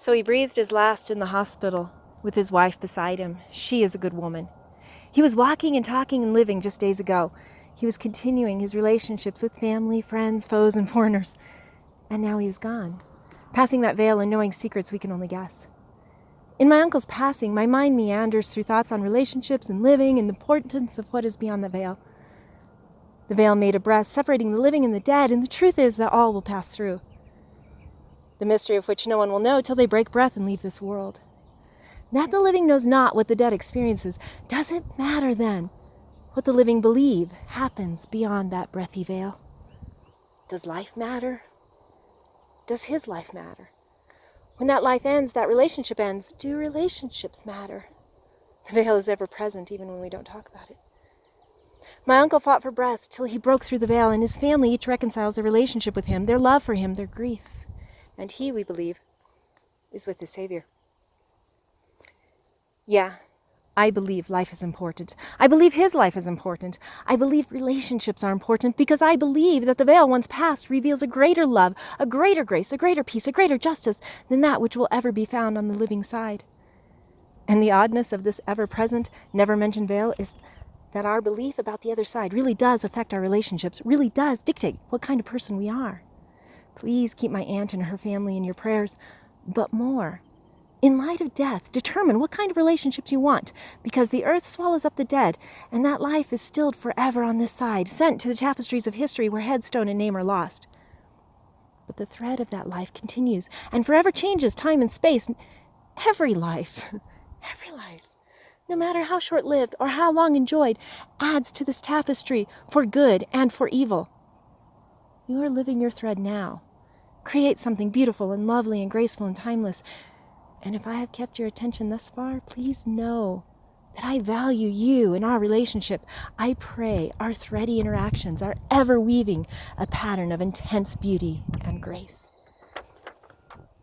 So he breathed his last in the hospital with his wife beside him. She is a good woman. He was walking and talking and living just days ago. He was continuing his relationships with family, friends, foes, and foreigners. And now he is gone, passing that veil and knowing secrets we can only guess. In my uncle's passing, my mind meanders through thoughts on relationships and living and the importance of what is beyond the veil. The veil made a breath, separating the living and the dead, and the truth is that all will pass through. The mystery of which no one will know till they break breath and leave this world. That the living knows not what the dead experiences, does it matter then? What the living believe happens beyond that breathy veil. Does life matter? Does his life matter? When that life ends, that relationship ends, do relationships matter? The veil is ever present, even when we don't talk about it. My uncle fought for breath till he broke through the veil, and his family each reconciles their relationship with him, their love for him, their grief. And he, we believe, is with his Savior. Yeah, I believe life is important. I believe his life is important. I believe relationships are important because I believe that the veil once passed reveals a greater love, a greater grace, a greater peace, a greater justice than that which will ever be found on the living side. And the oddness of this ever-present, never-mentioned veil is that our belief about the other side really does affect our relationships, really does dictate what kind of person we are. Please keep my aunt and her family in your prayers, but more. In light of death, determine what kind of relationships you want, because the earth swallows up the dead, and that life is stilled forever on this side, sent to the tapestries of history where headstone and name are lost. But the thread of that life continues, and forever changes time and space. Every life, no matter how short-lived or how long enjoyed, adds to this tapestry for good and for evil. You are living your thread now. Create something beautiful and lovely and graceful and timeless. And if I have kept your attention thus far, please know that I value you and our relationship. I pray our thready interactions are ever weaving a pattern of intense beauty and grace.